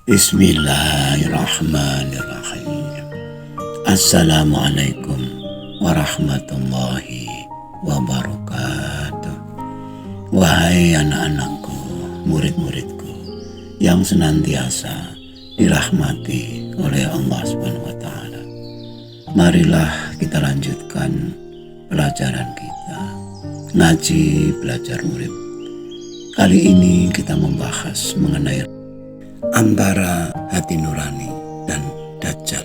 Bismillahirrahmanirrahim. Assalamualaikum warahmatullahi wabarakatuh. Wahai anak-anakku, murid-muridku yang senantiasa dirahmati oleh Allah SWT. Marilah kita lanjutkan pelajaran kita, ngaji belajar urip. Kali ini kita membahas mengenai antara hati nurani dan dajjal.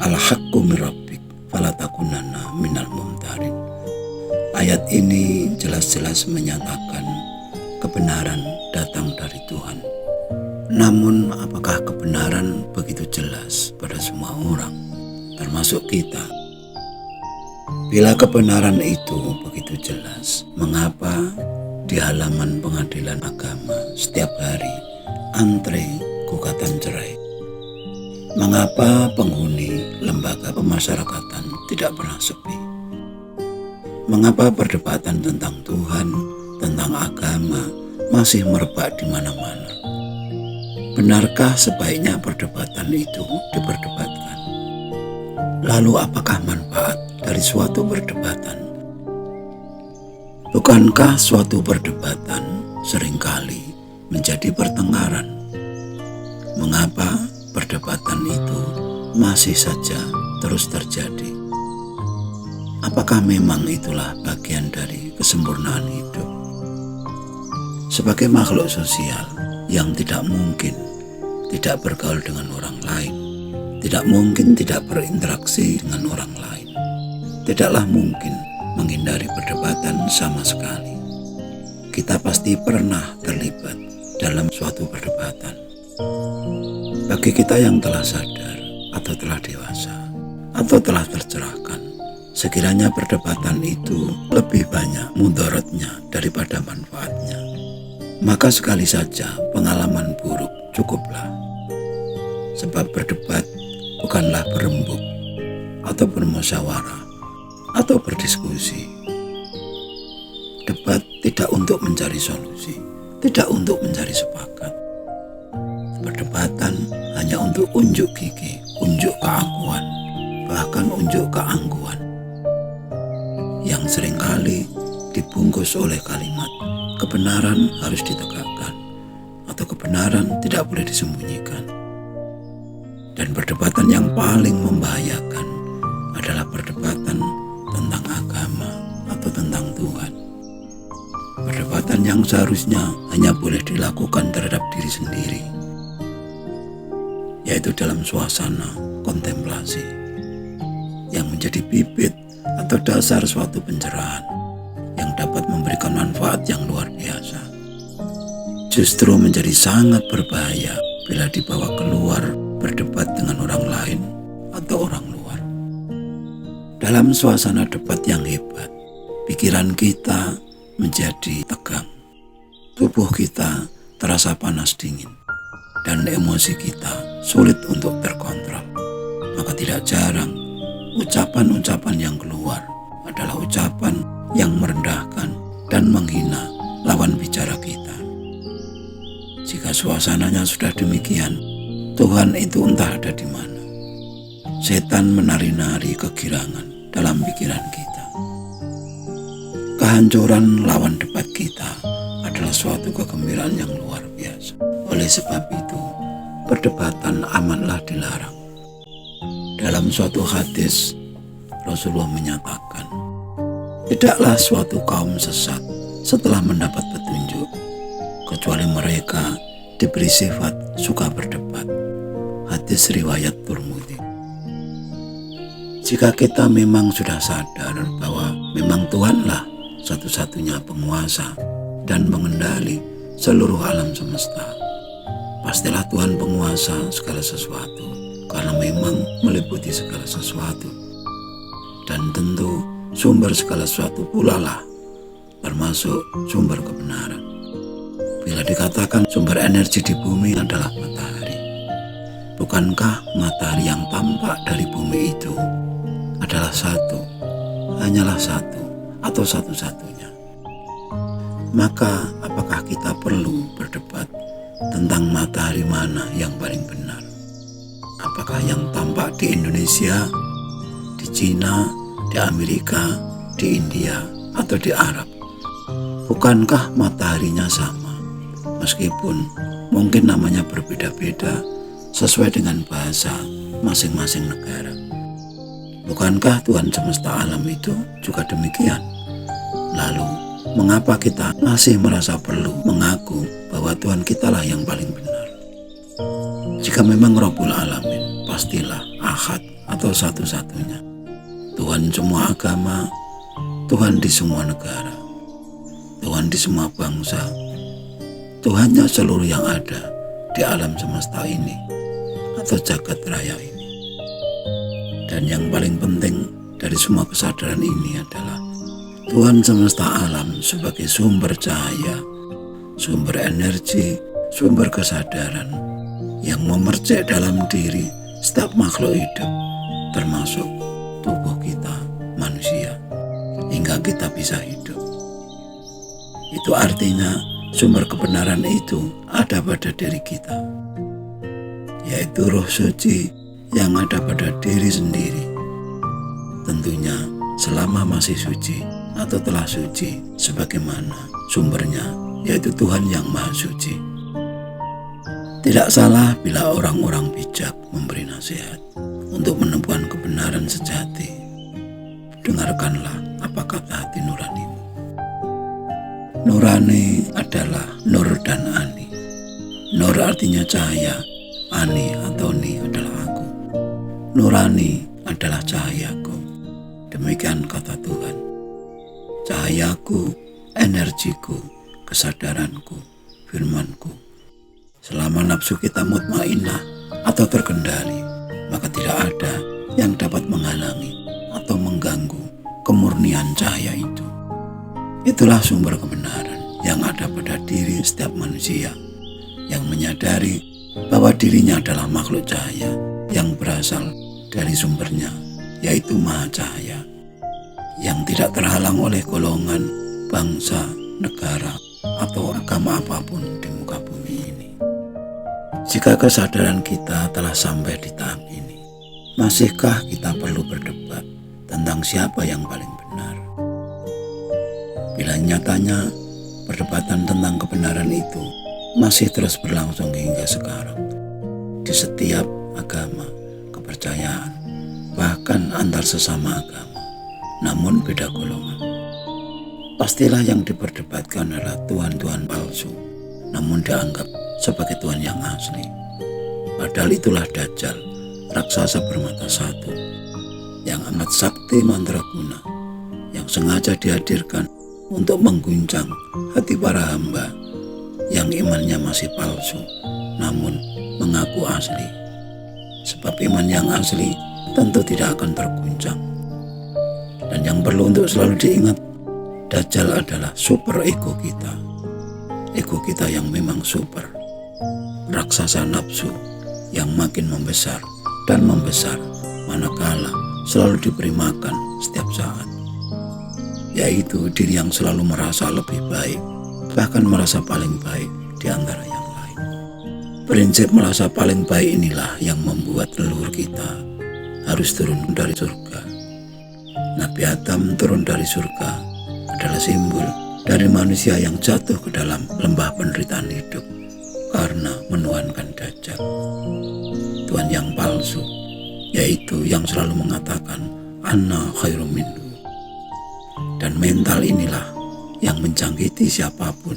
Al-haqqu min rabbik fala takunanna minal mumtarin. Ayat ini jelas-jelas menyatakan kebenaran datang dari Tuhan. Namun apakah kebenaran begitu jelas pada semua orang, termasuk kita? Bila kebenaran itu begitu jelas, mengapa di halaman pengadilan agama setiap hari antre gugatan cerai? Mengapa penghuni lembaga pemasyarakatan tidak pernah sepi? Mengapa perdebatan tentang Tuhan, tentang agama masih merebak di mana-mana? Benarkah sebaiknya perdebatan itu diperdebatkan? Lalu apakah manfaat dari suatu perdebatan? Bukankah suatu perdebatan seringkali menjadi pertengkaran? Mengapa perdebatan itu masih saja terus terjadi? Apakah memang itulah bagian dari kesempurnaan hidup? Sebagai makhluk sosial yang tidak mungkin tidak bergaul dengan orang lain, tidak mungkin tidak berinteraksi dengan orang lain, tidaklah mungkin menghindari perdebatan sama sekali. Kita pasti pernah terlibat dalam suatu perdebatan. Bagi kita yang telah sadar atau telah dewasa atau telah tercerahkan, sekiranya perdebatan itu lebih banyak mudaratnya daripada manfaatnya, maka sekali saja pengalaman buruk cukuplah. Sebab berdebat bukanlah berembuk atau bermusyawarah atau berdiskusi. Debat tidak untuk mencari solusi, tidak untuk mencari sepakat. Perdebatan hanya untuk unjuk gigi, unjuk keakuan, bahkan unjuk keangkuhan, yang seringkali dibungkus oleh kalimat kebenaran harus ditegakkan atau kebenaran tidak boleh disembunyikan. Dan perdebatan yang paling membahayakan adalah perdebatan tentang agama atau tentang Tuhan. Perdebatan yang seharusnya hanya boleh dilakukan terhadap diri sendiri, yaitu dalam suasana kontemplasi yang menjadi bibit atau dasar suatu pencerahan yang dapat memberikan manfaat yang luar biasa. Justru menjadi sangat berbahaya bila dibawa keluar berdebat dengan orang lain atau orang luar. Dalam suasana debat yang hebat, pikiran kita menjadi tegang, tubuh kita terasa panas dingin, dan emosi kita sulit untuk terkontrol. Maka tidak jarang ucapan-ucapan yang keluar adalah ucapan yang merendahkan dan menghina lawan bicara kita. Jika suasananya sudah demikian, Tuhan itu entah ada di mana. Setan menari-nari kegirangan dalam pikiran kita. Kehancuran lawan debat kita adalah suatu kegembiraan yang luar biasa. Oleh sebab itu, perdebatan amatlah dilarang. Dalam suatu hadis, Rasulullah menyatakan, tidaklah suatu kaum sesat setelah mendapat petunjuk, kecuali mereka diberi sifat suka berdebat. Hadis riwayat Tirmidzi. Jika kita memang sudah sadar bahwa memang Tuhanlah satu-satunya penguasa dan pengendali seluruh alam semesta, pastilah Tuhan penguasa segala sesuatu, karena memang meliputi segala sesuatu. Dan tentu sumber segala sesuatu pula lah, termasuk sumber kebenaran. Bila dikatakan sumber energi di bumi adalah matahari, bukankah matahari yang tampak dari bumi itu adalah satu, hanyalah satu atau satu-satunya? Maka apakah kita perlu berdebat tentang matahari mana yang paling benar. Apakah yang tampak di Indonesia, di Cina, di Amerika, di India, atau di Arab? Bukankah mataharinya sama? Meskipun mungkin namanya berbeda-beda sesuai dengan bahasa masing-masing negara. Bukankah Tuhan semesta alam itu juga demikian? Lalu, mengapa kita masih merasa perlu mengaku bahwa Tuhan kitalah yang paling benar? Jika memang Rabbul Alamin, pastilah Ahad atau satu-satunya. Tuhan semua agama, Tuhan di semua negara, Tuhan di semua bangsa, Tuhannya seluruh yang ada di alam semesta ini atau jagat raya ini. Dan yang paling penting dari semua kesadaran ini adalah Tuhan semesta alam sebagai sumber cahaya, sumber energi, sumber kesadaran yang memercik dalam diri setiap makhluk hidup, termasuk tubuh kita, manusia, hingga kita bisa hidup. Itu artinya sumber kebenaran itu ada pada diri kita, yaitu roh suci yang ada pada diri sendiri. Tentunya selama masih suci atau telah suci, sebagaimana sumbernya, yaitu Tuhan yang Maha Suci. Tidak salah bila orang-orang bijak memberi nasihat untuk menemukan kebenaran sejati. Dengarkanlah apa kata hati nuranimu. Nurani adalah Nur dan Ani. Nur artinya cahaya, Ani atau Ni adalah aku. Nurani adalah cahayaku. Demikian kata Tuhan. Cahayaku, energiku, kesadaranku, firmanku. Selama nafsu kita mutmainah atau terkendali, maka tidak ada yang dapat menghalangi atau mengganggu kemurnian cahaya itu. Itulah sumber kebenaran yang ada pada diri setiap manusia yang menyadari bahwa dirinya adalah makhluk cahaya yang berasal dari sumbernya, yaitu Maha Cahaya, yang tidak terhalang oleh golongan, bangsa, negara, atau agama apapun di muka bumi ini. Jika kesadaran kita telah sampai di tahap ini, masihkah kita perlu berdebat tentang siapa yang paling benar? Bila nyatanya perdebatan tentang kebenaran itu masih terus berlangsung hingga sekarang di setiap agama, kepercayaan, bahkan antar sesama agama, namun beda golongan. Pastilah yang diperdebatkan adalah Tuhan-Tuhan palsu, namun dianggap sebagai Tuhan yang asli. Padahal itulah Dajjal, raksasa bermata satu, yang amat sakti mandraguna, yang sengaja dihadirkan untuk mengguncang hati para hamba yang imannya masih palsu, namun mengaku asli. Sebab iman yang asli tentu tidak akan terguncang. Dan yang perlu untuk selalu diingat, Dajjal adalah super ego kita. Ego kita yang memang super. Raksasa nafsu yang makin membesar dan membesar manakala selalu diberi makan setiap saat. Yaitu diri yang selalu merasa lebih baik, bahkan merasa paling baik di antara yang lain. Prinsip merasa paling baik inilah yang membuat leluhur kita harus turun dari surga. Nabi Adam turun dari surga adalah simbol dari manusia yang jatuh ke dalam lembah penderitaan hidup karena menuhankan Dajjal, Tuhan yang palsu, yaitu yang selalu mengatakan Ana khairum minhu. Dan mental inilah yang menjangkiti siapapun,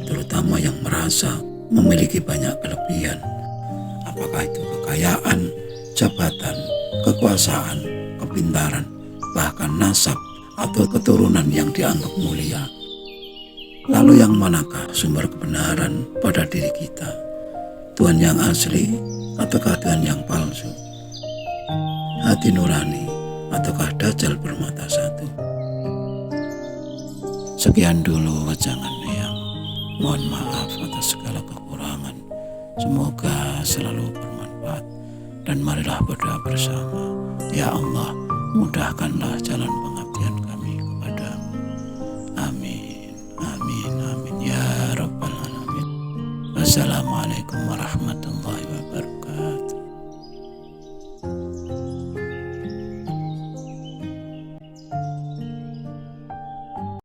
terutama yang merasa memiliki banyak kelebihan. Apakah itu kekayaan, jabatan, kekuasaan, kepintaran, bahkan nasab atau keturunan yang dianggap mulia. Lalu yang manakah sumber kebenaran pada diri kita? Tuhan yang asli ataukah Tuhan yang palsu? Hati nurani ataukah Dajjal bermata satu? Sekian dulu wajangan yang mohon maaf atas segala kekurangan. Semoga selalu bermanfaat dan marilah berdoa bersama. Ya Allah, mudahkanlah jalan pengabdian kami kepadamu. Amin, amin, amin ya Rabbal Alamin. Wassalamualaikum warahmatullahi wabarakatuh.